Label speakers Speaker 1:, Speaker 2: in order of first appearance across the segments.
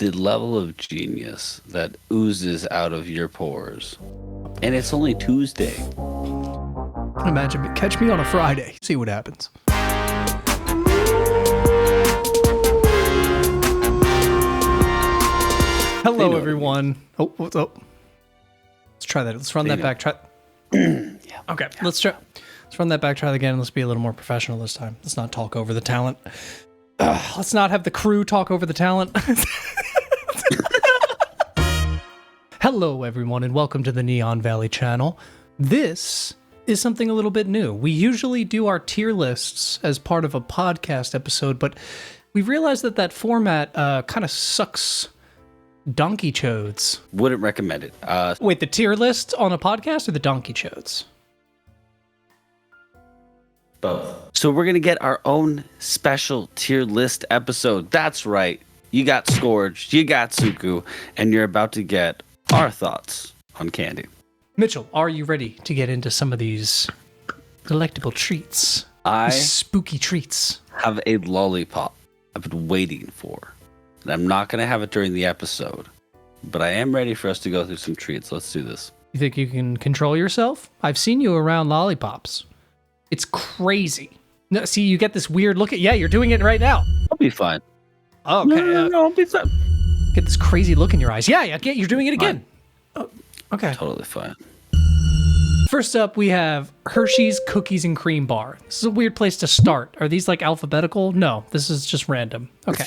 Speaker 1: the level of genius that oozes out of your pores. And it's only Tuesday.
Speaker 2: Imagine me. Catch me on a Friday. See what happens. Hello, everyone. Oh, what's up? Let's try that. Let's run that back. Try.
Speaker 1: Yeah.
Speaker 2: Okay, let's try. Let's run that back. Try that again. Let's be a little more professional this time. Let's not talk over the talent. Let's not have the crew talk over the talent. Hello, everyone, and welcome to the Neon Valley channel. This is something a little bit new. We usually do our tier lists as part of a podcast episode, but we realized that format kind of sucks donkey chodes.
Speaker 1: Wouldn't recommend it.
Speaker 2: Wait, the tier list on a podcast or the donkey chodes?
Speaker 1: Both. So we're going to get our own special tier list episode. That's right. You got Scourge, you got Suku, and you're about to get our thoughts on candy.
Speaker 2: Mitchell, are you ready to get into some of these delectable treats? These spooky treats.
Speaker 1: Have a lollipop I've been waiting for. And I'm not going to have it during the episode, but I am ready for us to go through some treats. Let's do this.
Speaker 2: You think you can control yourself? I've seen you around lollipops. It's crazy. No, see, you get this weird look at... Yeah, you're doing it right now.
Speaker 1: I'll be fine.
Speaker 2: Oh, okay.
Speaker 1: No, I'll be fine.
Speaker 2: Get this crazy look in your eyes. Yeah, you're doing it again. Oh, okay.
Speaker 1: Totally fine.
Speaker 2: First up, we have Hershey's Cookies and Cream Bar. This is a weird place to start. Are these like alphabetical? No, this is just random. Okay.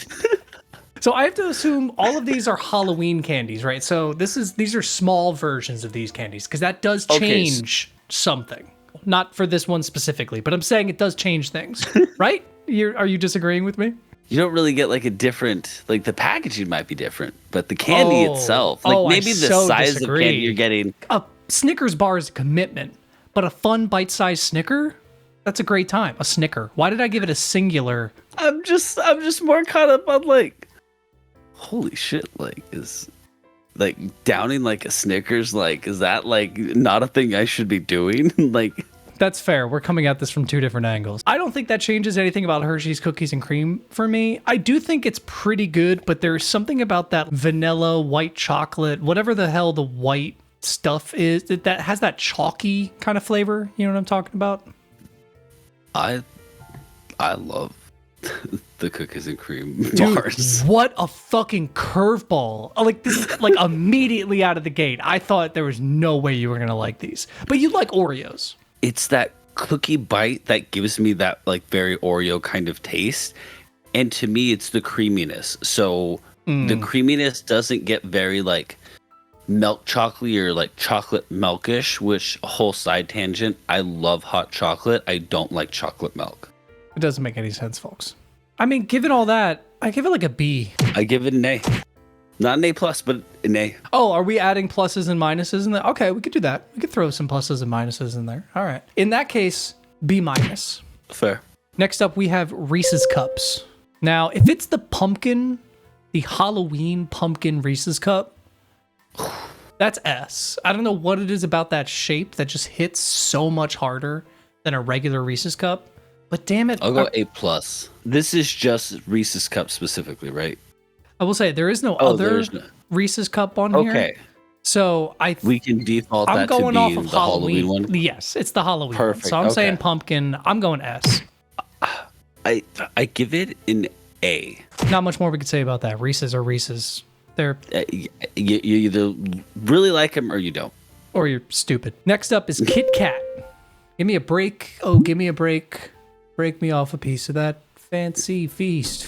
Speaker 2: So I have to assume all of these are Halloween candies, right? So these are small versions of these candies because that does change something. Not for this one specifically, but I'm saying it does change things, right? Are you disagreeing with me?
Speaker 1: You don't really get like a different, like the packaging might be different, but the candy itself, like maybe the size of candy you're getting.
Speaker 2: A Snickers bar is a commitment, but a fun bite-sized Snicker, that's a great time. A Snicker. Why did I give it a singular?
Speaker 1: I'm just more caught up on like, holy shit, like is like downing like a Snickers, like is that like not a thing I should be doing? Like
Speaker 2: that's fair. We're coming at this from two different angles. I don't think that changes anything about Hershey's Cookies and Cream for me. I do think it's pretty good, but there's something about that vanilla, white chocolate, whatever the hell the white stuff is, that has that chalky kind of flavor. You know what I'm talking about?
Speaker 1: I love the cookies and cream
Speaker 2: Dude,
Speaker 1: bars.
Speaker 2: what a fucking curveball. Like this, like immediately out of the gate. I thought there was no way you were going to like these, but you like Oreos.
Speaker 1: It's that cookie bite that gives me that like very Oreo kind of taste. And to me, it's the creaminess. So the creaminess doesn't get very like milk chocolate or like chocolate milkish, which a whole side tangent. I love hot chocolate. I don't like chocolate milk.
Speaker 2: It doesn't make any sense, folks. I mean, given all that, I give it like a B.
Speaker 1: I give it an A. Not an A plus, but an A.
Speaker 2: Oh, are we adding pluses and minuses in there? Okay, we could do that. We could throw some pluses and minuses in there. All right. In that case, B minus.
Speaker 1: Fair.
Speaker 2: Next up, we have Reese's Cups. Now, if it's the Halloween pumpkin Reese's Cup, that's S. I don't know what it is about that shape that just hits so much harder than a regular Reese's Cup. But damn it.
Speaker 1: I'll go A plus. This is just Reese's Cup specifically, right?
Speaker 2: I will say there is no other Reese's Cup on here. Okay. So
Speaker 1: we can default that to being off of the Halloween one.
Speaker 2: Yes, it's the Halloween
Speaker 1: Perfect.
Speaker 2: one. So I'm saying pumpkin. I'm going S.
Speaker 1: I give it an A.
Speaker 2: Not much more we could say about that. Reese's are Reese's. They're
Speaker 1: you either really like them or you don't.
Speaker 2: Or you're stupid. Next up is Kit Kat. Give me a break. Oh, give me a break. Break me off a piece of that fancy feast.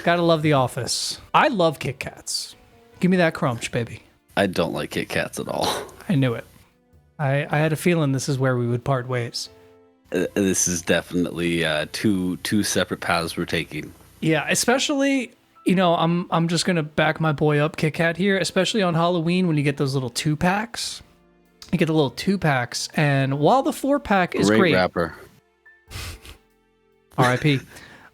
Speaker 2: Gotta love The Office. I love Kit Kats. Give me that crunch, baby.
Speaker 1: I don't like Kit Kats at all.
Speaker 2: I knew it. I had a feeling this is where we would part ways.
Speaker 1: This is definitely two separate paths we're taking.
Speaker 2: Yeah, especially, you know, I'm just gonna back my boy up, Kit Kat here, especially on Halloween when you get those little 2-packs. You get the little 2-packs, and while the 4-pack is great.
Speaker 1: Rapper.
Speaker 2: R.I.P.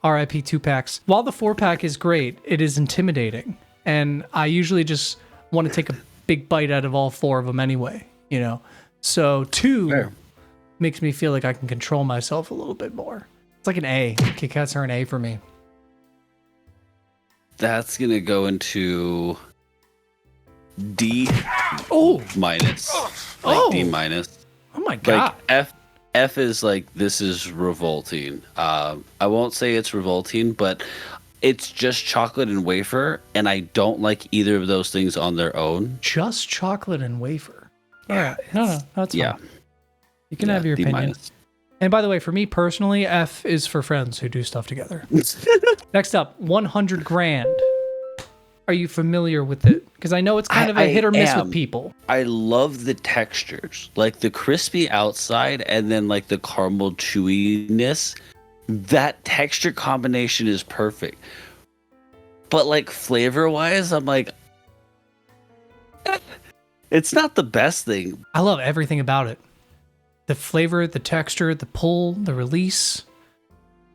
Speaker 2: R.I.P. 2-packs. While the 4-pack is great, it is intimidating. And I usually just want to take a big bite out of all 4 of them anyway, you know? So 2 makes me feel like I can control myself a little bit more. It's like an A. Kit Kats are an A for me.
Speaker 1: That's gonna go into D
Speaker 2: Oh,
Speaker 1: minus. Like
Speaker 2: Oh.
Speaker 1: D minus.
Speaker 2: oh my god.
Speaker 1: Like F is like, this is revolting. I won't say it's revolting, but it's just chocolate and wafer, and I don't like either of those things on their own.
Speaker 2: Just chocolate and wafer. All right. No, that's
Speaker 1: Yeah.
Speaker 2: fine. You can have your
Speaker 1: D
Speaker 2: opinion.
Speaker 1: minus.
Speaker 2: And by the way, for me personally, F is for friends who do stuff together. Next up, 100 grand. Are you familiar with it? Because I know it's kind of a hit or miss with people.
Speaker 1: I love the textures, like the crispy outside and then like the caramel chewiness. That texture combination is perfect. But like flavor wise, I'm like, it's not the best thing.
Speaker 2: I love everything about it. The flavor, the texture, the pull, the release.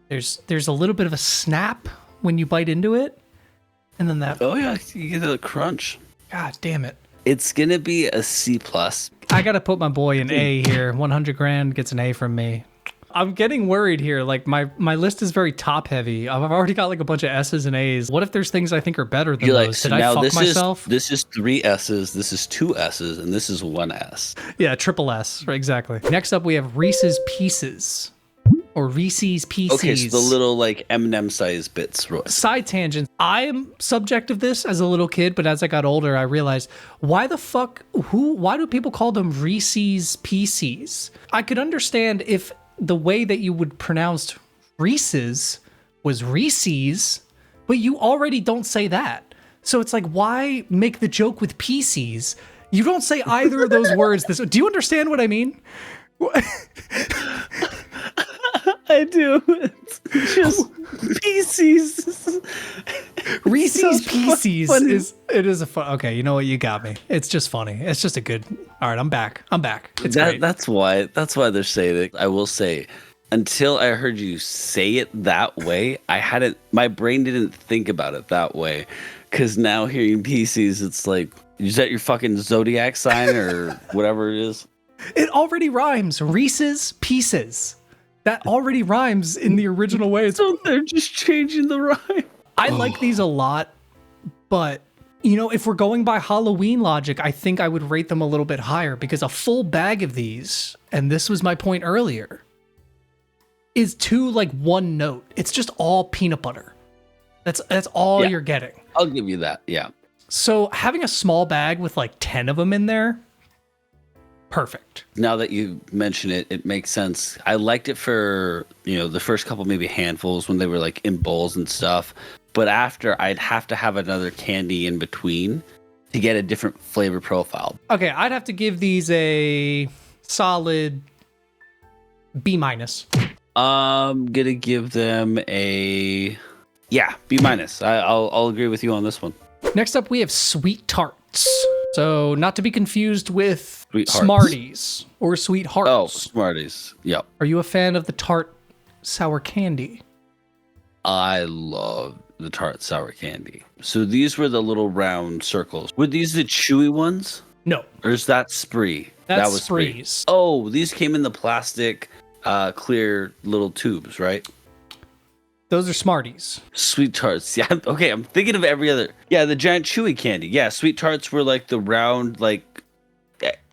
Speaker 2: There's a little bit of a snap when you bite into it. And then that,
Speaker 1: Oh yeah, you get the crunch.
Speaker 2: god damn it.
Speaker 1: It's gonna be a C plus.
Speaker 2: I gotta put my boy in A here. 100 grand gets an A from me. I'm getting worried here. Like my list is very top heavy. I've already got like a bunch of S's and A's. What if there's things I think are better than
Speaker 1: You're
Speaker 2: those?
Speaker 1: like, so
Speaker 2: Did I
Speaker 1: now
Speaker 2: fuck
Speaker 1: this
Speaker 2: myself?
Speaker 1: is 3 S's, this is 2 S's, and this is 1 S.
Speaker 2: Yeah, triple S. Right, exactly. Next up, we have Reese's Pieces. Or Reese's Pieces.
Speaker 1: Okay, so the little like M&M size bits, Roy.
Speaker 2: Side tangent. I am subject of this as a little kid, but as I got older, I realized why do people call them Reese's Pieces? I could understand if the way that you would pronounce Reese's was Reese's, but you already don't say that. So it's like, why make the joke with Pieces? You don't say either of those words. Do you understand what I mean?
Speaker 1: I do. It's just pieces.
Speaker 2: Reese's
Speaker 1: So
Speaker 2: Pieces
Speaker 1: funny.
Speaker 2: is a fun. Okay, you know what? You got me. It's just funny. It's just a good. All right, I'm back. It's great.
Speaker 1: That's why they're saying it. I will say, until I heard you say it that way, my brain didn't think about it that way. Because now hearing pieces, it's like, is that your fucking zodiac sign or whatever it is?
Speaker 2: It already rhymes. Reese's Pieces. That already rhymes in the original way.
Speaker 1: So they're just changing the rhyme.
Speaker 2: I like these a lot, but you know, if we're going by Halloween logic, I think I would rate them a little bit higher because a full bag of these, and this was my point earlier, is too like one note. It's just all peanut butter. That's all
Speaker 1: Yeah.
Speaker 2: you're getting.
Speaker 1: I'll give you that. Yeah.
Speaker 2: So having a small bag with like 10 of them in there, perfect.
Speaker 1: Now that you mention it, it makes sense. I liked it for, the first couple maybe handfuls when they were like in bowls and stuff. But after, I'd have to have another candy in between to get a different flavor profile.
Speaker 2: Okay, I'd have to give these a solid B minus.
Speaker 1: I'm gonna give them a B minus. I'll agree with you on this one.
Speaker 2: Next up, we have Sweet Tarts. So, not to be confused with
Speaker 1: Sweet Hearts.
Speaker 2: Smarties or Sweet Hearts.
Speaker 1: Oh, Smarties. Yep.
Speaker 2: Are you a fan of the tart sour candy?
Speaker 1: I love the tart sour candy. So these were the little round circles. Were these the chewy ones?
Speaker 2: No,
Speaker 1: Or is that Spree?
Speaker 2: that's
Speaker 1: That was Spree.
Speaker 2: Sprees.
Speaker 1: Oh, these came in the plastic, clear little tubes, right?
Speaker 2: Those are Smarties.
Speaker 1: Sweet tarts. Yeah. Okay. I'm thinking of every other. Yeah. The giant chewy candy. Yeah. Sweet tarts were like the round, like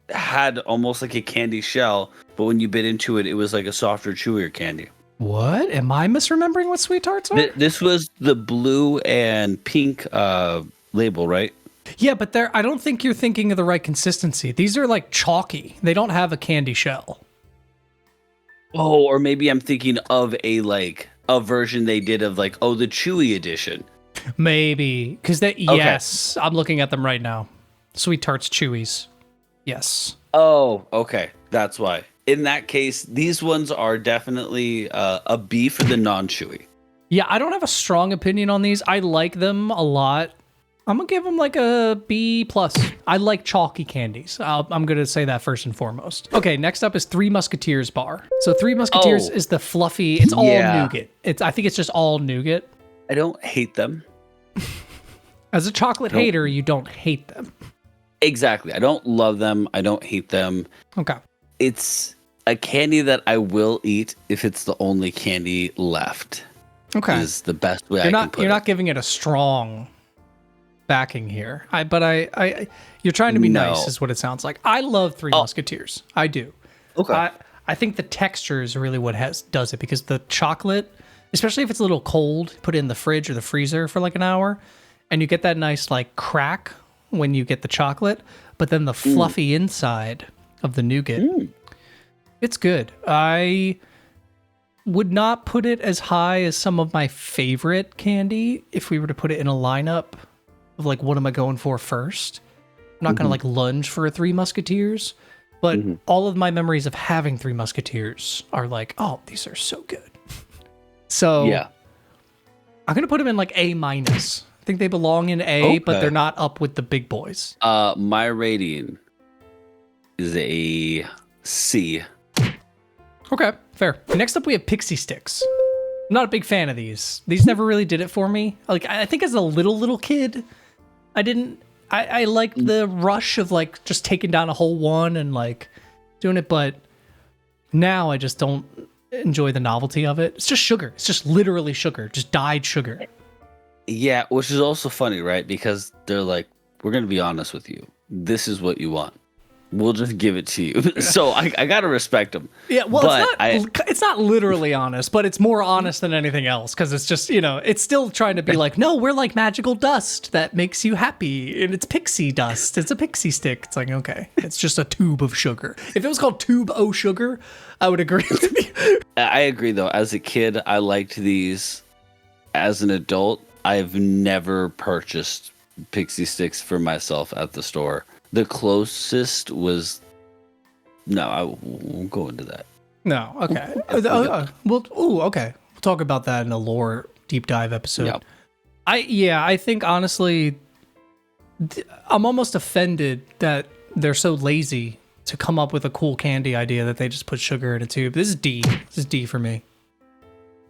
Speaker 1: had almost like a candy shell, but when you bit into it, it was like a softer, chewier candy.
Speaker 2: What? Am I misremembering what Sweet Tarts are?
Speaker 1: This was the blue and pink label, right?
Speaker 2: Yeah, but I don't think you're thinking of the right consistency. These are like chalky. They don't have a candy shell.
Speaker 1: Oh, or maybe I'm thinking of a version they did of like, the chewy edition.
Speaker 2: Maybe. Because yes, I'm looking at them right now. Sweet Tarts Chewies. Yes.
Speaker 1: Oh, okay. That's why. In that case, these ones are definitely a B for the non-chewy.
Speaker 2: Yeah, I don't have a strong opinion on these. I like them a lot. I'm gonna give them like a B plus. I like chalky candies. I'm gonna say that first and foremost. Okay, next up is Three Musketeers bar. So Three Musketeers is the fluffy. It's all nougat. I think it's just all nougat.
Speaker 1: I don't hate them.
Speaker 2: As a chocolate hater, you don't hate them.
Speaker 1: Exactly. I don't love them. I don't hate them.
Speaker 2: Okay.
Speaker 1: It's a candy that I will eat if it's the only candy left.
Speaker 2: Okay.
Speaker 1: is the best way
Speaker 2: You're
Speaker 1: I
Speaker 2: not
Speaker 1: can put
Speaker 2: you're
Speaker 1: it.
Speaker 2: not giving it a strong backing here. I you're trying to be nice
Speaker 1: No.
Speaker 2: is what it sounds like. I love Three Musketeers. I do.
Speaker 1: Okay.
Speaker 2: I think the texture is really what does it, because the chocolate, especially if it's a little cold, put it in the fridge or the freezer for like an hour, and you get that nice like crack when you get the chocolate, but then the fluffy inside of the nougat. It's good. I would not put it as high as some of my favorite candy if we were to put it in a lineup of like, what am I going for first? I'm not going to like lunge for a Three Musketeers, but all of my memories of having Three Musketeers are like, oh, these are so good. So
Speaker 1: Yeah.
Speaker 2: I'm going to put them in like A minus. I think they belong in A, but
Speaker 1: Okay.
Speaker 2: they're not up with the big boys.
Speaker 1: My rating is a C.
Speaker 2: Okay, fair. Next up, we have Pixie Sticks. I'm not a big fan of these. These never really did it for me. Like, I think as a little kid, I liked the rush of like just taking down a whole one and like doing it, but now I just don't enjoy the novelty of it. It's just sugar. It's just literally sugar, just dyed sugar.
Speaker 1: Yeah, which is also funny, right? Because they're like, we're going to be honest with you. This is what you want. We'll just give it to you. So I got to respect them.
Speaker 2: Yeah, well,
Speaker 1: But
Speaker 2: it's not literally honest, but it's more honest than anything else, because it's just, it's still trying to be like, no, we're like magical dust that makes you happy, and it's pixie dust. It's a pixie stick. It's like, okay, it's just a tube of sugar. If it was called Tube O Sugar, I would agree with you.
Speaker 1: I agree, though. As a kid, I liked these. As an adult, I've never purchased Pixie Sticks for myself at the store. The closest was... No, I won't go into that.
Speaker 2: No, okay. Okay. We'll talk about that in a lore deep dive episode.
Speaker 1: Yep.
Speaker 2: I think honestly, I'm almost offended that they're so lazy to come up with a cool candy idea that they just put sugar in a tube. This is D. This is D for me.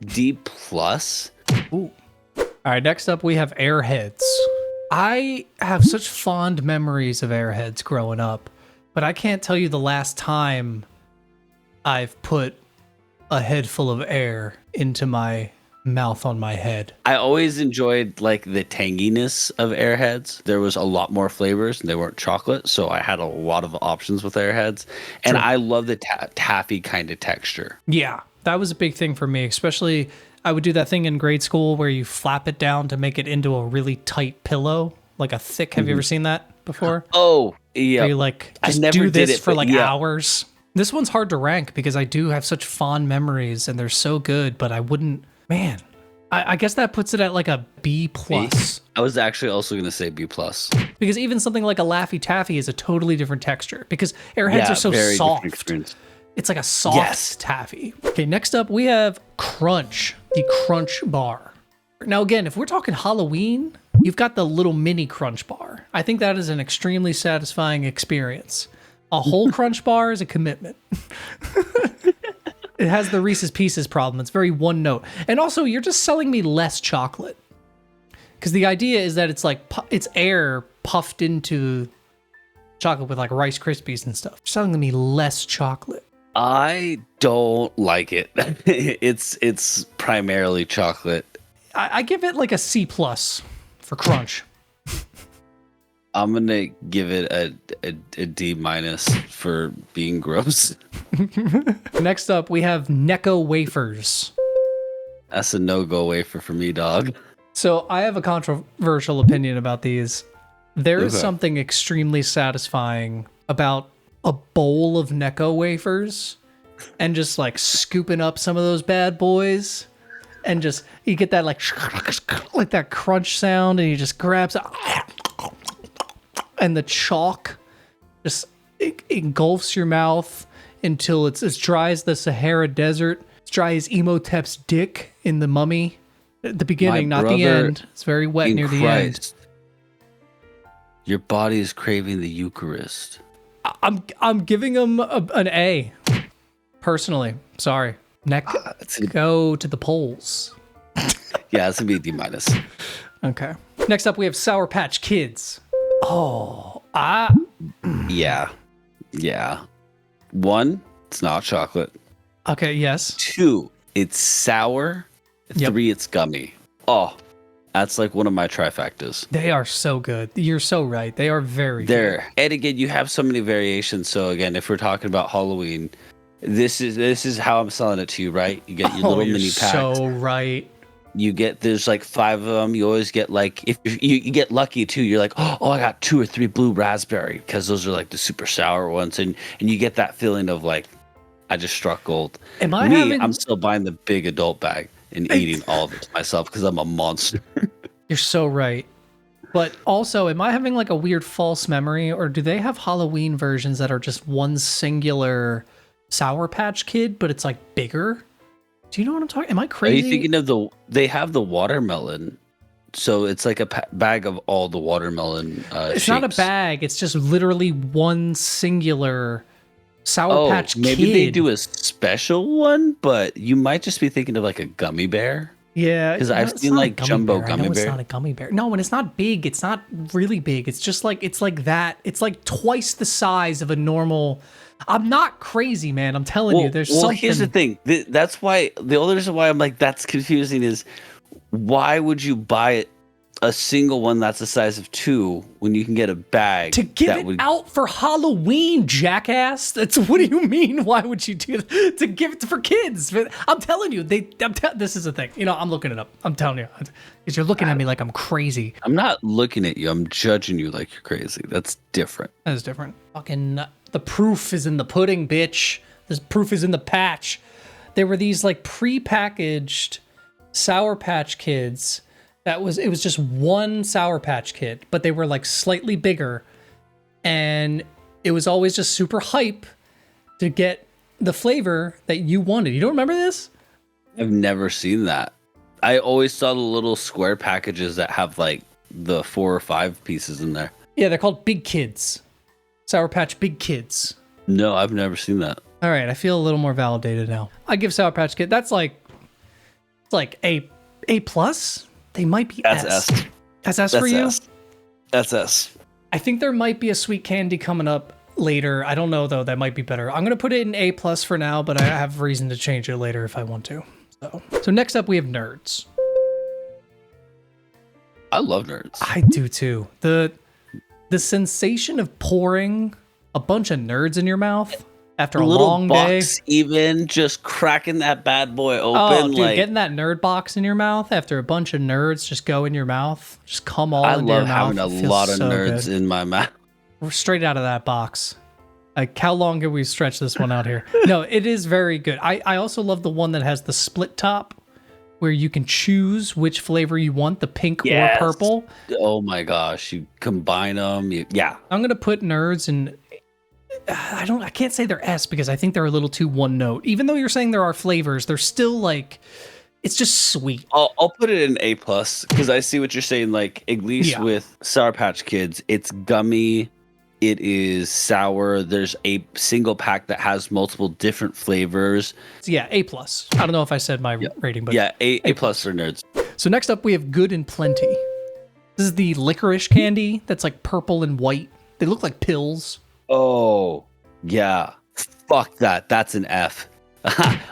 Speaker 1: D+. plus.
Speaker 2: Ooh. All right, next up we have Airheads. I have such fond memories of Airheads growing up, but I can't tell you the last time I've put a head full of air into my mouth on my head.
Speaker 1: I always enjoyed like the tanginess of Airheads. There was a lot more flavors and they weren't chocolate, so I had a lot of options with Airheads. And
Speaker 2: True.
Speaker 1: I love the taffy kind of texture.
Speaker 2: Yeah, that was a big thing for me, especially I would do that thing in grade school where you flap it down to make it into a really tight pillow, like a thick. Have you ever seen that before?
Speaker 1: Oh, yeah.
Speaker 2: Where you like
Speaker 1: I
Speaker 2: just
Speaker 1: never
Speaker 2: do
Speaker 1: did
Speaker 2: this
Speaker 1: it,
Speaker 2: for
Speaker 1: but
Speaker 2: like
Speaker 1: yeah.
Speaker 2: hours. This one's hard to rank because I do have such fond memories and they're so good, but I wouldn't, man. I guess that puts it at like a B plus.
Speaker 1: I was actually also going to say B+. plus.
Speaker 2: Because even something like a Laffy Taffy is a totally different texture because Airheads are so
Speaker 1: very different
Speaker 2: soft.
Speaker 1: experience.
Speaker 2: It's like a soft
Speaker 1: Yes.
Speaker 2: taffy. Okay, next up we have Crunch, the Crunch Bar. Now again, if we're talking Halloween, you've got the little mini Crunch Bar. I think that is an extremely satisfying experience. A whole Crunch Bar is a commitment. It has the Reese's Pieces problem. It's very one note. And also, you're just selling me less chocolate. Because the idea is that it's like, it's air puffed into chocolate with like Rice Krispies and stuff. You're selling me less chocolate.
Speaker 1: I don't like it. It's primarily chocolate.
Speaker 2: I give it like a C plus for Crunch.
Speaker 1: I'm going to give it a D- for being gross.
Speaker 2: Next up, we have Necco Wafers.
Speaker 1: That's a no-go wafer for me, dog.
Speaker 2: So I have a controversial opinion about these. There is
Speaker 1: Okay.
Speaker 2: something extremely satisfying about a bowl of Necco wafers and just like scooping up some of those bad boys and just you get that like that crunch sound and you just grabs it and the chalk just engulfs your mouth until it's as dry as the Sahara Desert. It's dry as Imhotep's dick in The Mummy. At the beginning,
Speaker 1: My
Speaker 2: not the
Speaker 1: brother
Speaker 2: end. It's very wet
Speaker 1: In
Speaker 2: near the end.
Speaker 1: Christ, your body is craving the Eucharist.
Speaker 2: I'm giving them an A. Personally, sorry. Go to the polls.
Speaker 1: Yeah, it's gonna be a D-.
Speaker 2: Okay. Next up, we have Sour Patch Kids. Oh,
Speaker 1: Yeah. One, it's not chocolate.
Speaker 2: okay. Yes.
Speaker 1: Two, it's sour.
Speaker 2: Yep.
Speaker 1: 3, it's gummy. Oh, that's like one of my trifectas.
Speaker 2: They are so good. You're so right. They are very good.
Speaker 1: There. And again, you have so many variations. So again, if we're talking about Halloween, this is how I'm selling it to you, right? You get your little mini packs.
Speaker 2: So right.
Speaker 1: You get, there's like 5 of them. You always get like, if you get lucky too, you're like, oh, I got 2 or 3 blue raspberry, because those are like the super sour ones, and you get that feeling of like, I just struck gold. I'm still buying the big adult bag and eating all of it myself because I'm a monster.
Speaker 2: You're so right. But also, am I having like a weird false memory, or do they have Halloween versions that are just one singular Sour Patch Kid, but it's like bigger? Do you know what I'm talking? Am I crazy?
Speaker 1: Are you thinking of they have the watermelon? So it's like a bag of all the watermelon
Speaker 2: It's
Speaker 1: shapes.
Speaker 2: not a bag. It's just literally one singular Sour Patch Kid.
Speaker 1: Maybe they do a special one, but you might just be thinking of like a gummy bear.
Speaker 2: Yeah,
Speaker 1: because I've seen like jumbo gummy bear.
Speaker 2: It's not a gummy bear. No, and it's not big. It's not really big. It's just like that. It's like twice the size of a normal. I'm not crazy, man. I'm telling you, there's something.
Speaker 1: Here's the thing. That's why the only reason why I'm like that's confusing is why would you buy a single one that's the size of 2 when you can get a bag
Speaker 2: to give it out for Halloween, jackass? That's what do you mean? Why would you do that? To give it for kids? I'm telling you, this is the thing. You know, I'm looking it up. I'm telling you, because you're looking at me like I'm crazy.
Speaker 1: I'm not looking at you. I'm judging you like you're crazy. That's different.
Speaker 2: That is different. Fucking the proof is in the pudding, bitch. The proof is in the patch. There were these like pre-packaged Sour Patch Kids. It was just one Sour Patch Kid, but they were like slightly bigger, and it was always just super hype to get the flavor that you wanted. You don't remember this?
Speaker 1: I've never seen that. I always saw the little square packages that have like the 4 or 5 pieces in there.
Speaker 2: Yeah, they're called Big Kids. Sour Patch Big Kids.
Speaker 1: No, I've never seen that.
Speaker 2: All right, I feel a little more validated now. I give Sour Patch Kid. That's like, it's like A plus. They might be
Speaker 1: That's
Speaker 2: S. That's S for you?
Speaker 1: That's S.
Speaker 2: I think there might be a sweet candy coming up later. I don't know though. That might be better. I'm gonna put it in A plus for now, but I have reason to change it later if I want to. So next up we have Nerds.
Speaker 1: I love Nerds.
Speaker 2: I do too. The sensation of pouring a bunch of Nerds in your mouth after a long day,
Speaker 1: even just cracking that bad boy open.
Speaker 2: Oh, dude, getting that Nerd box in your mouth after a bunch of Nerds just go in your mouth, just come all into your mouth.
Speaker 1: I love having a lot of Nerds in my mouth.
Speaker 2: We're straight out of that box. Like, how long can we stretch this one out here? No, it is very good. I also love the one that has the split top, where you can choose which flavor you want, the pink or purple.
Speaker 1: Oh my gosh, you combine them. Yeah.
Speaker 2: I'm gonna put Nerds in. I can't say they're S because I think they're a little too one note. Even though you're saying there are flavors, they're still like, it's just sweet.
Speaker 1: I'll put it in A plus because I see what you're saying. Like at least with Sour Patch Kids, it's gummy, it is sour. There's a single pack that has multiple different flavors.
Speaker 2: Yeah, A plus. I don't know if I said my rating, but
Speaker 1: A plus for Nerds.
Speaker 2: So next up we have Good and Plenty. This is the licorice candy that's like purple and white. They look like pills.
Speaker 1: Oh, yeah. Fuck that. That's an F.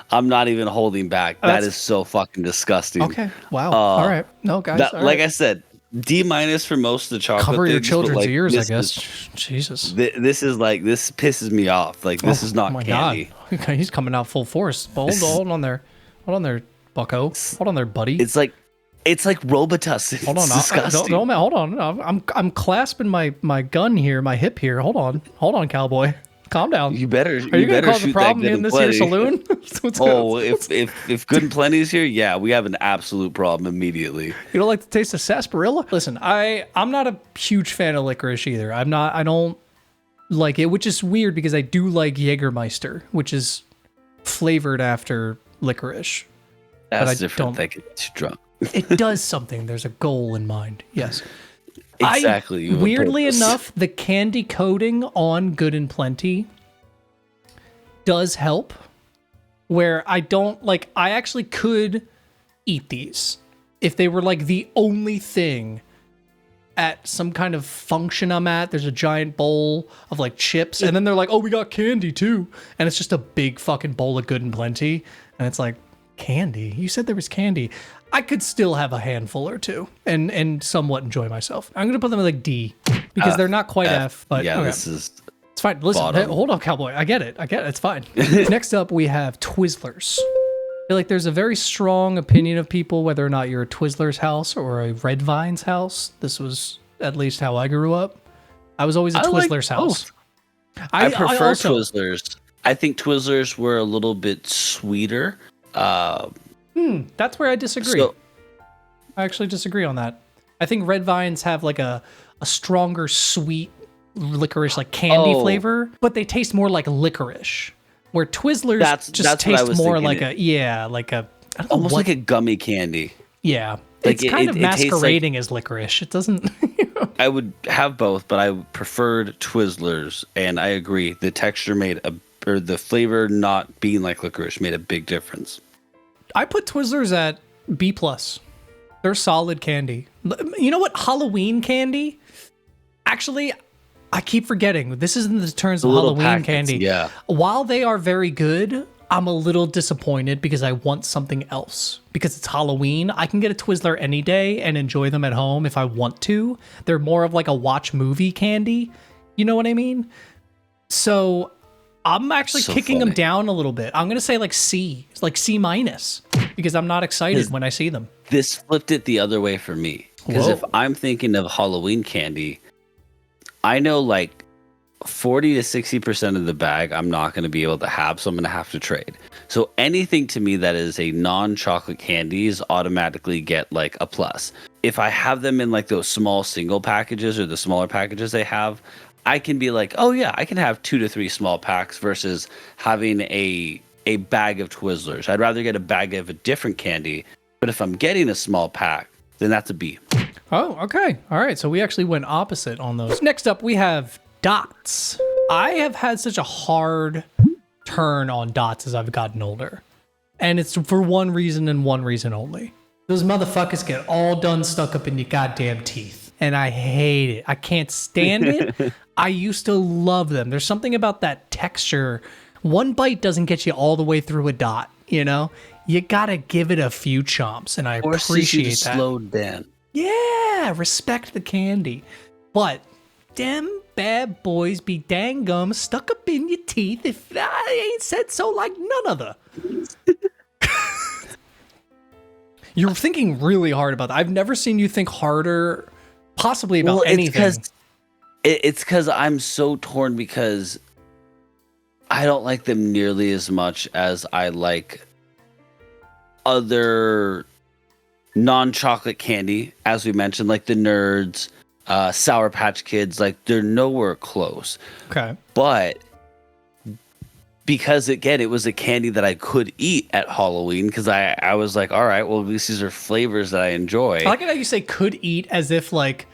Speaker 1: I'm not even holding back. That is so fucking disgusting.
Speaker 2: Okay. Wow. All right. No, guys.
Speaker 1: Like I said, D minus for most of the chocolate.
Speaker 2: Cover your
Speaker 1: things,
Speaker 2: children's ears, I guess. Jesus.
Speaker 1: This is like, this pisses me off. Like, this is not candy.
Speaker 2: God. He's coming out full force. Hold on there. Hold on there, bucko. Hold on there, buddy.
Speaker 1: It's like Robitussin. It's
Speaker 2: hold on,
Speaker 1: disgusting.
Speaker 2: Hold on. I'm clasping my gun here, my hip here. Hold on, cowboy. Calm down.
Speaker 1: You better.
Speaker 2: Are you gonna cause a problem in this here saloon?
Speaker 1: If Good and Plenty's here, yeah, we have an absolute problem immediately.
Speaker 2: You don't like the taste of sarsaparilla? Listen, I'm not a huge fan of licorice either. I don't like it, which is weird because I do like Jägermeister, which is flavored after licorice.
Speaker 1: That's different. They get too drunk.
Speaker 2: It does something. There's a goal in mind. Yes.
Speaker 1: Exactly.
Speaker 2: Weirdly enough, the candy coating on Good and Plenty does help. Where I actually could eat these if they were like the only thing at some kind of function I'm at. There's a giant bowl of like chips, and then they're like, "Oh, we got candy too," and it's just a big fucking bowl of Good and Plenty, and it's like, Candy? You said there was candy. I could still have a handful or two and somewhat enjoy myself. I'm going to put them at like D because they're not quite F, but
Speaker 1: yeah,
Speaker 2: okay.
Speaker 1: this is
Speaker 2: It's fine. Listen,
Speaker 1: bottom.
Speaker 2: hold on, Cowboy. I get it. It's fine. Next up, we have Twizzlers. I feel like there's a very strong opinion of people whether or not you're a Twizzlers house or a Red Vines house. This was at least how I grew up. I was always a Twizzlers house.
Speaker 1: I prefer
Speaker 2: also-
Speaker 1: Twizzlers. I think Twizzlers were a little bit sweeter.
Speaker 2: That's where I disagree.
Speaker 1: So-
Speaker 2: I actually disagree on that. I think Red Vines have like a stronger sweet licorice, like candy flavor, but they taste more like licorice. Where Twizzlers
Speaker 1: That's
Speaker 2: just
Speaker 1: what I
Speaker 2: taste
Speaker 1: was
Speaker 2: more
Speaker 1: thinking.
Speaker 2: like a I don't know
Speaker 1: Almost
Speaker 2: what-
Speaker 1: like a gummy candy.
Speaker 2: yeah.
Speaker 1: like
Speaker 2: It's
Speaker 1: it-
Speaker 2: kind
Speaker 1: it-
Speaker 2: of
Speaker 1: it tastes like-
Speaker 2: masquerading as licorice. It doesn't.
Speaker 1: I would have both, but I preferred Twizzlers, and I agree. The texture or the flavor not being like licorice made a big difference.
Speaker 2: I put Twizzlers at B+. They're solid candy. You know what? Halloween candy? Actually, I keep forgetting. This is in the terms of
Speaker 1: The little
Speaker 2: Halloween
Speaker 1: packets,
Speaker 2: candy.
Speaker 1: yeah.
Speaker 2: While they are very good, I'm a little disappointed because I want something else. Because it's Halloween, I can get a Twizzler any day and enjoy them at home if I want to. They're more of like a watch movie candy. You know what I mean? So I'm actually
Speaker 1: So
Speaker 2: kicking them
Speaker 1: funny.
Speaker 2: down a little bit. I'm going to say like C. It's like C-, because I'm not excited when I see them.
Speaker 1: This flipped it the other way for me. Because
Speaker 2: Whoa.
Speaker 1: if I'm thinking of Halloween candy, I know like 40 to 60% of the bag I'm not going to be able to have, so I'm going to have to trade. So anything to me that is a non-chocolate candies automatically get like a plus. If I have them in like those small single packages or the smaller packages they have, I can be like, oh yeah, I can have 2 to 3 small packs versus having a bag of Twizzlers. I'd rather get a bag of a different candy, but if I'm getting a small pack, then that's a B.
Speaker 2: Oh, okay. All right. So we actually went opposite on those. Next up, we have Dots. I have had such a hard turn on Dots as I've gotten older. And it's for one reason and one reason only. Those motherfuckers get all done stuck up in your goddamn teeth. And I hate it. I can't stand it. I used to love them. There's something about that texture. One bite doesn't get you all the way through a dot, you know? You gotta give it a few chomps, and I appreciate that.
Speaker 1: Slow down.
Speaker 2: Yeah, respect the candy. But them bad boys be dang gum stuck up in your teeth if I ain't said so like none other. You're thinking really hard about that. I've never seen you think harder, possibly about anything.
Speaker 1: It's because I'm so torn because I don't like them nearly as much as I like other non-chocolate candy, as we mentioned, like the Nerds, Sour Patch Kids. Like they're nowhere close.
Speaker 2: Okay.
Speaker 1: But because again, it was a candy that I could eat at Halloween because I was like, all right, well, at least these are flavors that I enjoy.
Speaker 2: I like it how you say could eat as if like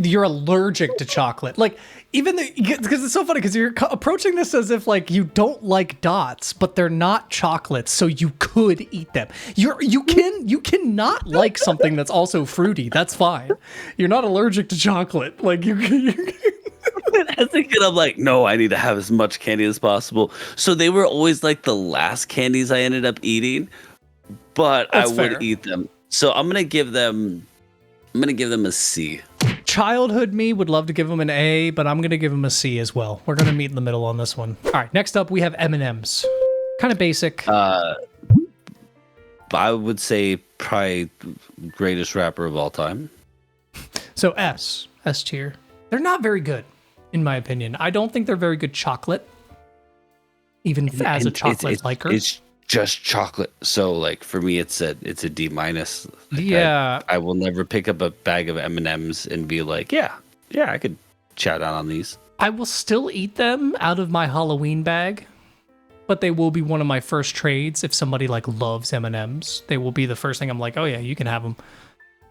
Speaker 2: you're allergic to chocolate. Like even because it's so funny because you're approaching this as if like you don't like Dots, but they're not chocolates, so you could eat them. You cannot like something that's also fruity. That's fine. You're not allergic to chocolate. Like you
Speaker 1: I think I'm like, no, I need to have as much candy as possible. So they were always like the last candies I ended up eating, but
Speaker 2: That's
Speaker 1: I
Speaker 2: fair.
Speaker 1: would eat them. So I'm gonna give them a C.
Speaker 2: Childhood me would love to give them an A, but I'm gonna give them a C as well. We're gonna meet in the middle on this one. All right, next up we have M&Ms. Kind of basic.
Speaker 1: I would say probably greatest rapper of all time.
Speaker 2: So S tier. They're not very good, in my opinion. I don't think they're very good chocolate, even as a
Speaker 1: And
Speaker 2: chocolate liker.
Speaker 1: It's just chocolate. So like for me, it's a D minus. Like,
Speaker 2: Yeah.
Speaker 1: I will never pick up a bag of M&Ms and be like, yeah, I could chow down on these.
Speaker 2: I will still eat them out of my Halloween bag, but they will be one of my first trades if somebody like loves M&Ms. They will be the first thing I'm like, oh yeah, you can have them.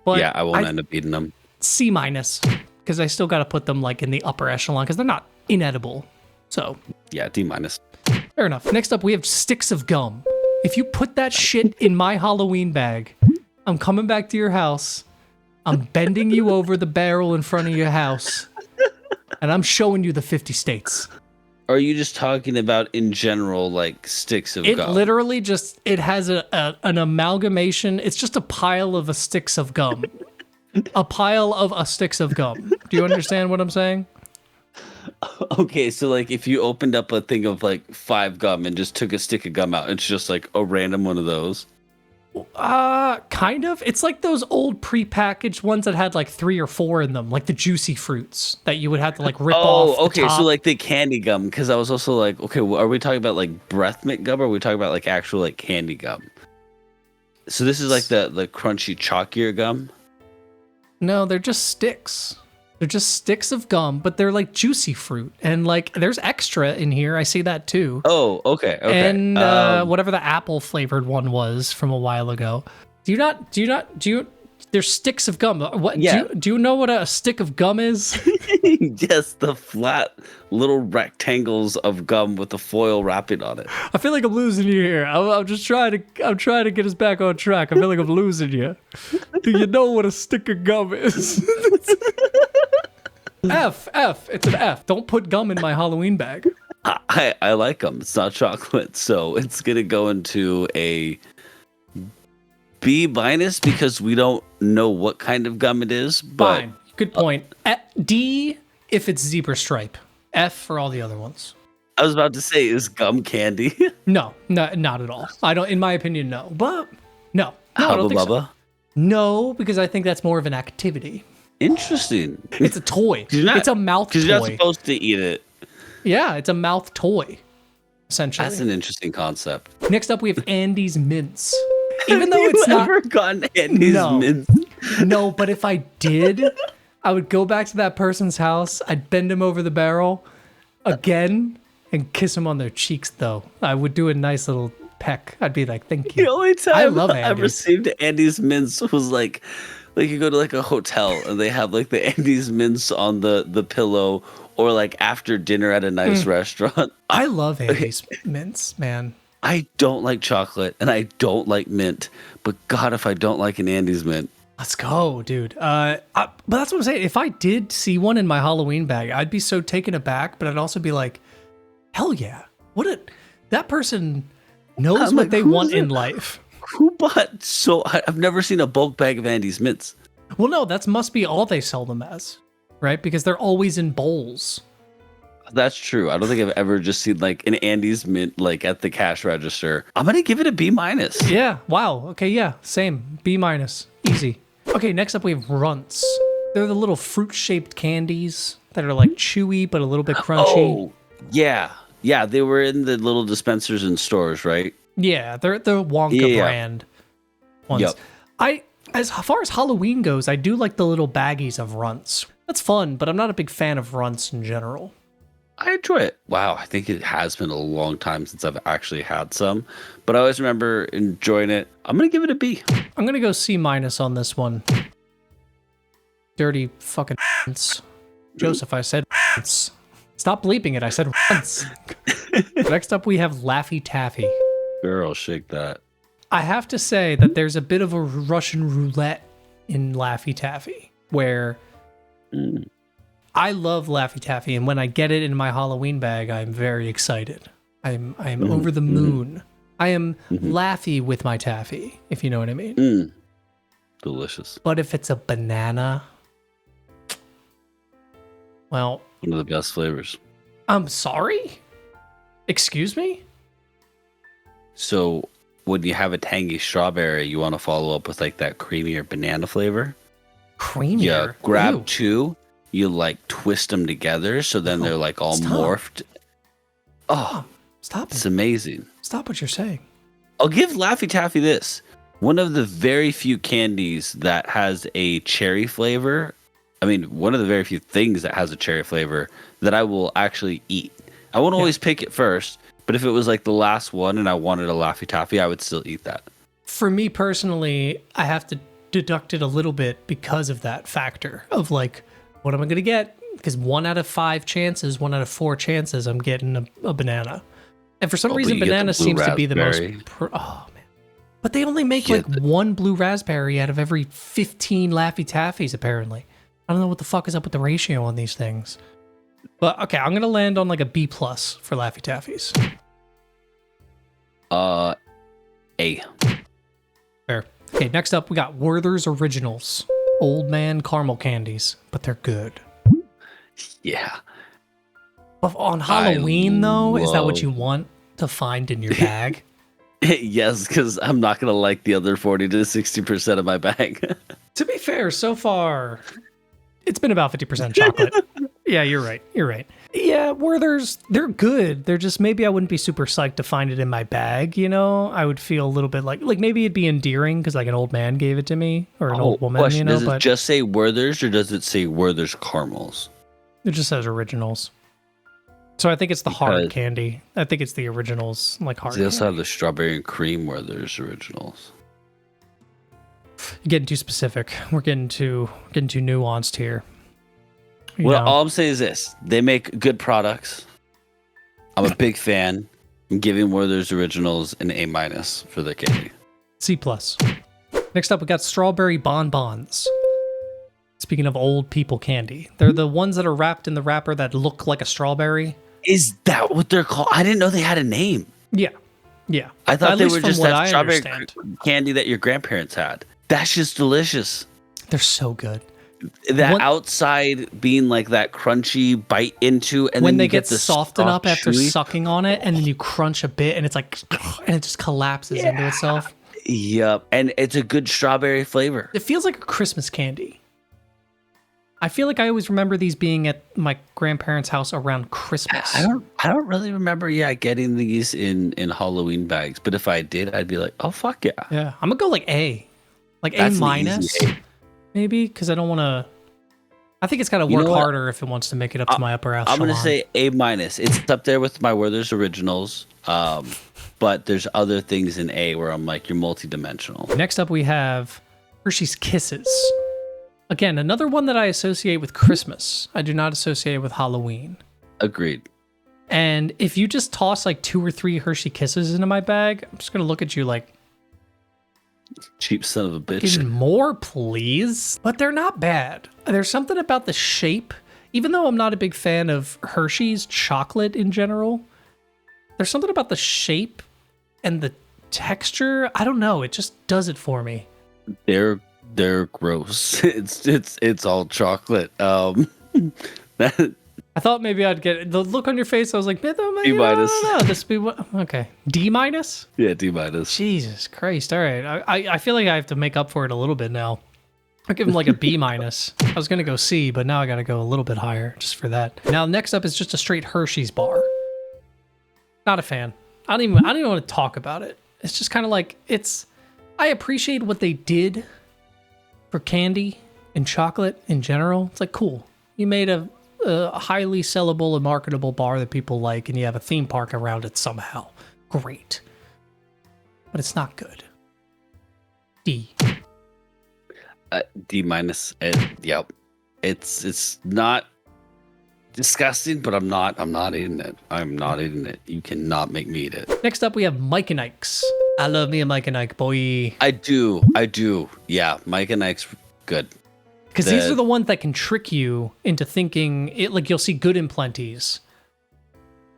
Speaker 2: But
Speaker 1: Yeah, I won't end up eating them.
Speaker 2: C minus because I still got to put them like in the upper echelon because they're not inedible. So
Speaker 1: Yeah, D minus.
Speaker 2: fair enough. Next up, we have sticks of gum. If you put that shit in my Halloween bag, I'm coming back to your house. I'm bending you over the barrel in front of your house, and I'm showing you the 50 states.
Speaker 1: Or are you just talking about in general, like sticks of
Speaker 2: It
Speaker 1: gum?
Speaker 2: literally just it has an amalgamation. It's just a pile of sticks of gum. A pile of sticks of gum. Do you understand what I'm saying?
Speaker 1: Okay, so like if you opened up a thing of like 5 gum and just took a stick of gum out, it's just like a random one of those.
Speaker 2: Kind of. It's like those old prepackaged ones that had like 3 or 4 in them, like the juicy fruits that you would have to like rip off.
Speaker 1: Oh, okay,
Speaker 2: the
Speaker 1: so
Speaker 2: top.
Speaker 1: like the candy gum, because I was also like, okay, are we talking about like breath mint gum, or are we talking about like actual like candy gum? So this is like the crunchy chalkier gum.
Speaker 2: No, they're just sticks. They're just sticks of gum, but they're like juicy fruit, and like there's extra in here. I see that too.
Speaker 1: Oh, okay, okay.
Speaker 2: And whatever the apple flavored one was from a while ago. There's sticks of gum. What?
Speaker 1: Yeah.
Speaker 2: Do you know what a stick of gum is?
Speaker 1: Yes, the flat little rectangles of gum with the foil wrapping on it.
Speaker 2: I feel like I'm losing you here. I'm trying to get us back on track. I feel like I'm losing you. Do you know what a stick of gum is? F. It's an F. Don't put gum in my Halloween bag.
Speaker 1: I like them. It's not chocolate, so it's gonna go into a B minus because we don't know what kind of gum it is. But
Speaker 2: Fine. Good point. D if it's zebra stripe. F for all the other ones.
Speaker 1: I was about to say, is gum candy?
Speaker 2: No, not at all. I don't. In my opinion, no. But no, I
Speaker 1: Hubba
Speaker 2: don't think so.
Speaker 1: Bubba.
Speaker 2: No, because I think that's more of an activity.
Speaker 1: Interesting.
Speaker 2: It's a toy.
Speaker 1: 'Cause you're not-
Speaker 2: It's a mouth
Speaker 1: Because you're not
Speaker 2: toy.
Speaker 1: supposed to eat it.
Speaker 2: Yeah, it's a mouth toy. Essentially.
Speaker 1: That's an interesting concept.
Speaker 2: Next up, we have Andy's mints. Even though
Speaker 1: Have
Speaker 2: it's
Speaker 1: you
Speaker 2: not.
Speaker 1: ever gotten Andy's
Speaker 2: No.
Speaker 1: mints?
Speaker 2: No, but if I did, I would go back to that person's house. I'd bend him over the barrel again and kiss him on their cheeks, though. I would do a nice little peck. I'd be like, thank
Speaker 1: The
Speaker 2: you.
Speaker 1: only time
Speaker 2: I love
Speaker 1: I
Speaker 2: Andy's.
Speaker 1: received Andy's mints was like you go to like a hotel and they have like the Andy's mints on the pillow, or like after dinner at a nice restaurant.
Speaker 2: I love Andy's mints, man.
Speaker 1: I don't like chocolate and I don't like mint, but God, if I don't like an Andy's mint.
Speaker 2: Let's go, dude. But that's what I'm saying. If I did see one in my Halloween bag, I'd be so taken aback, but I'd also be like, hell yeah. That person knows
Speaker 1: I'm
Speaker 2: what
Speaker 1: like,
Speaker 2: they
Speaker 1: who's
Speaker 2: want
Speaker 1: it?
Speaker 2: in life.
Speaker 1: Who bought I've never seen a bulk bag of Andy's mints.
Speaker 2: Well, no, that must be all they sell them as, right? Because they're always in bowls.
Speaker 1: That's true. I don't think I've ever just seen like an Andy's mint like at the cash register. I'm gonna give it a B minus.
Speaker 2: Yeah. Wow. Okay. Yeah. Same. B minus. Easy. Okay. Next up, we have runts. They're the little fruit-shaped candies that are like chewy but a little bit crunchy.
Speaker 1: Oh, yeah. Yeah, they were in the little dispensers in stores, right?
Speaker 2: Yeah, they're the Wonka
Speaker 1: Yeah.
Speaker 2: brand ones.
Speaker 1: Yep.
Speaker 2: As far as Halloween goes, I do like the little baggies of runts. That's fun, but I'm not a big fan of runts in general.
Speaker 1: I enjoy it. Wow, I think it has been a long time since I've actually had some, but I always remember enjoying it. I'm going to give it a B.
Speaker 2: I'm gonna go C minus on this one. Dirty fucking runts. Joseph, I said runts. Stop bleeping it. I said runts. Next up, we have Laffy Taffy.
Speaker 1: Girl, shake that.
Speaker 2: I have to say that there's a bit of a Russian roulette in Laffy Taffy, where I love Laffy Taffy, and when I get it in my Halloween bag, I'm very excited. I'm over the moon. I am Laffy with my taffy, if you know what I mean.
Speaker 1: Delicious.
Speaker 2: But if it's a banana, well,
Speaker 1: One of the best flavors.
Speaker 2: I'm sorry? Excuse me?
Speaker 1: So when you have a tangy strawberry, you want to follow up with like that creamier banana flavor.
Speaker 2: Creamier?
Speaker 1: Yeah, grab
Speaker 2: Ew.
Speaker 1: 2, you like twist them together so then they're like all
Speaker 2: stop.
Speaker 1: morphed. Oh,
Speaker 2: Stop
Speaker 1: it's
Speaker 2: it.
Speaker 1: amazing.
Speaker 2: Stop what you're saying.
Speaker 1: I'll give Laffy Taffy this. One of the very few candies that has a cherry flavor. I mean, one of the very few things that has a cherry flavor that I will actually eat. I won't always pick it first, but if it was like the last one and I wanted a Laffy Taffy, I would still eat that.
Speaker 2: For me personally, I have to deduct it a little bit because of that factor of like, what am I going to get? Because 1 out of 5 chances, 1 out of 4 chances, I'm getting a banana. And for some
Speaker 1: Oh, but
Speaker 2: reason,
Speaker 1: you get the
Speaker 2: banana
Speaker 1: blue
Speaker 2: seems to be the most.
Speaker 1: raspberry.
Speaker 2: Oh, man. But they only make
Speaker 1: Yeah,
Speaker 2: like 1 blue raspberry out of every 15 Laffy Taffies, apparently. I don't know what the fuck is up with the ratio on these things. But okay, I'm gonna land on like a B plus for Laffy Taffies.
Speaker 1: A.
Speaker 2: Fair. Okay, next up we got Werther's Originals. Old man caramel candies, but they're good.
Speaker 1: Yeah.
Speaker 2: But on Halloween though, is that what
Speaker 1: love-
Speaker 2: you want to find in your bag?
Speaker 1: Yes, because I'm not gonna like the other 40 to 60% of my bag.
Speaker 2: To be fair, so far it's been about 50% chocolate. Yeah, you're right. You're right. Yeah, Werther's, they're good. They're just, maybe I wouldn't be super psyched to find it in my bag, you know? I would feel a little bit like maybe it'd be endearing because like an old man gave it to me or an old woman,
Speaker 1: question,
Speaker 2: you know?
Speaker 1: does it
Speaker 2: But
Speaker 1: just say Werther's or does it say Werther's caramels?
Speaker 2: it just says originals. So I think it's the hard
Speaker 1: Because-
Speaker 2: candy. I think it's the originals, like hard
Speaker 1: They also
Speaker 2: candy.
Speaker 1: have the strawberry and cream Werther's originals.
Speaker 2: You're getting too specific. We're getting too nuanced here. You
Speaker 1: Well,
Speaker 2: know?
Speaker 1: all I'm saying is this: they make good products. I'm a big fan. I'm giving Werther's Originals an A minus for the candy.
Speaker 2: C plus. Next up, we got strawberry bonbons. Speaking of old people candy, they're the ones that are wrapped in the wrapper that look like a strawberry.
Speaker 1: Is that what they're called? I didn't know they had a name.
Speaker 2: Yeah, yeah.
Speaker 1: I thought
Speaker 2: At
Speaker 1: they
Speaker 2: least
Speaker 1: were
Speaker 2: from
Speaker 1: just
Speaker 2: what
Speaker 1: that
Speaker 2: I
Speaker 1: strawberry
Speaker 2: understand.
Speaker 1: candy that your grandparents had. That's just delicious.
Speaker 2: They're so good.
Speaker 1: That
Speaker 2: One-
Speaker 1: outside being like that crunchy bite into, and
Speaker 2: When
Speaker 1: then
Speaker 2: they
Speaker 1: you
Speaker 2: get
Speaker 1: the
Speaker 2: soften
Speaker 1: soft,
Speaker 2: up after
Speaker 1: chewy.
Speaker 2: sucking on it, and then you crunch a bit, and it's like, and it just collapses into itself.
Speaker 1: Yep, and it's a good strawberry flavor.
Speaker 2: It feels like a Christmas candy. I feel like I always remember these being at my grandparents' house around Christmas.
Speaker 1: I don't really remember getting these in Halloween bags, but if I did, I'd be like, oh fuck yeah.
Speaker 2: Yeah, I'm gonna go like A, like
Speaker 1: That's
Speaker 2: A
Speaker 1: an
Speaker 2: minus,
Speaker 1: easy
Speaker 2: maybe, because I don't want to. I think it's got to
Speaker 1: You
Speaker 2: work
Speaker 1: know what?
Speaker 2: harder if it wants to make it up to my upper echelon.
Speaker 1: I'm gonna say A minus. It's up there with my Werther's Originals, but there's other things in A where I'm like, you're multidimensional.
Speaker 2: Next up, we have Hershey's Kisses. Again, another one that I associate with Christmas. I do not associate it with Halloween.
Speaker 1: Agreed.
Speaker 2: And if you just toss like 2 or 3 Hershey Kisses into my bag, I'm just gonna look at you like,
Speaker 1: Cheap son of a bitch.
Speaker 2: "Give me more, please." But they're not bad. There's something about the shape. Even though I'm not a big fan of Hershey's chocolate in general, there's something about the shape and the texture. I don't know. It just does it for me.
Speaker 1: They're gross. It's all chocolate. That,
Speaker 2: I thought maybe I'd get the look on your face. I was like,
Speaker 1: D
Speaker 2: D
Speaker 1: minus.
Speaker 2: This be what? Okay, D minus.
Speaker 1: yeah, D minus.
Speaker 2: Jesus Christ! All right, I feel like I have to make up for it a little bit now. I'll give him like a B minus. I was gonna go C, but now I gotta go a little bit higher just for that. Now next up is just a straight Hershey's bar. Not a fan. I don't even want to talk about it. It's just kind of like it's. I appreciate what they did for candy and chocolate in general. It's like cool. You made a highly sellable and marketable bar that people like, and you have a theme park around it somehow. Great. But it's not good. D.
Speaker 1: D minus. Yep. It's not disgusting, but I'm not eating it. I'm not eating it. You cannot make me eat it.
Speaker 2: Next up, we have Mike and Ike's. I love me a Mike and Ike, boy.
Speaker 1: I do. Yeah, Mike and Ike's good.
Speaker 2: Because these are the ones that can trick you into thinking it. Like you'll see good in plenties,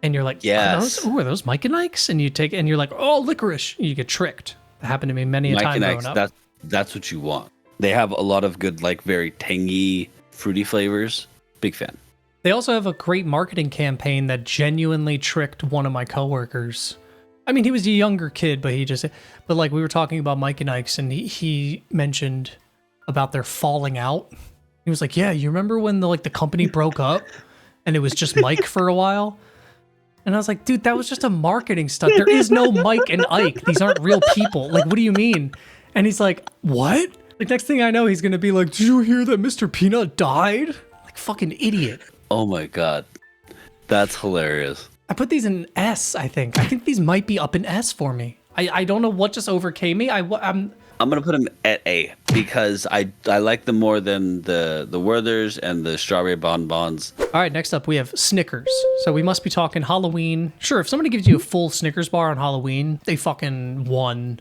Speaker 2: and you're like,
Speaker 1: Yes.
Speaker 2: are those Mike and Ike's? And you take, and you're like, oh, licorice. You get tricked. That happened to me many a
Speaker 1: Mike
Speaker 2: time
Speaker 1: and
Speaker 2: growing
Speaker 1: Ike's.
Speaker 2: up.
Speaker 1: That's what you want. They have a lot of good, like very tangy, fruity flavors. Big fan.
Speaker 2: They also have a great marketing campaign that genuinely tricked one of my coworkers. I mean, he was a younger kid, but like we were talking about Mike and Ike's, and he mentioned about their falling out. He was like, "Yeah, you remember when the company broke up, and it was just Mike for a while?" And I was like, "Dude, that was just a marketing stunt. There is no Mike and Ike. These aren't real people. Like, what do you mean?" And he's like, "What?" Like next thing I know, he's gonna be like, "Did you hear that Mr. Peanut died?" Like fucking idiot.
Speaker 1: Oh my god, that's hilarious.
Speaker 2: I put these in S, I think. I think these might be up in S for me. I don't know what just overcame me. I'm
Speaker 1: gonna put them at A because I like them more than the Werther's and the strawberry bonbons.
Speaker 2: All right, next up we have Snickers. So we must be talking Halloween. Sure, if somebody gives you a full Snickers bar on Halloween, they fucking won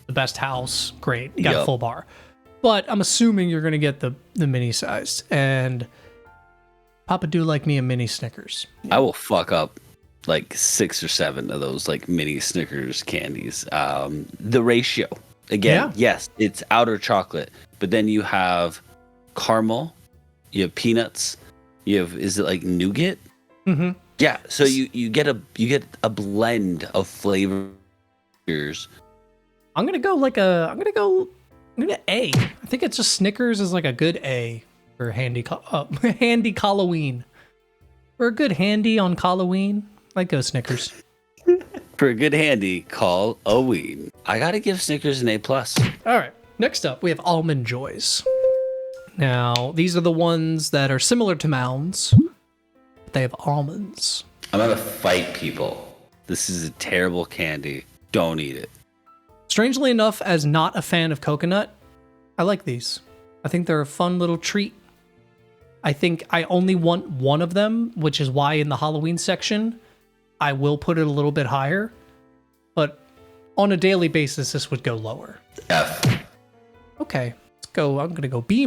Speaker 2: the best house. Great, you got a
Speaker 1: Yep.
Speaker 2: full bar. But I'm assuming you're gonna get the mini sized. And Papa do like me a mini Snickers.
Speaker 1: I will fuck up like 6 or 7 of those like mini Snickers candies. The ratio, again, yes, it's outer chocolate, but then you have caramel, you have peanuts, you have, is it like nougat?
Speaker 2: Mm-hmm.
Speaker 1: Yeah, so you get a blend of flavors.
Speaker 2: I'm gonna A. I think it's just Snickers is like a good A for handy handy Halloween. For a good handy on Halloween, I'd go Snickers.
Speaker 1: For a good handy, call a ween. I gotta give Snickers an A+.
Speaker 2: All right, next up we have Almond Joys. Now these are the ones that are similar to Mounds. But they have almonds.
Speaker 1: I'm gonna fight people. This is a terrible candy. Don't eat it.
Speaker 2: Strangely enough, as not a fan of coconut, I like these. I think they're a fun little treat. I think I only want one of them, which is why in the Halloween section, I will put it a little bit higher. But on a daily basis, this would go lower.
Speaker 1: F.
Speaker 2: Okay, let's go. I'm going to go B-.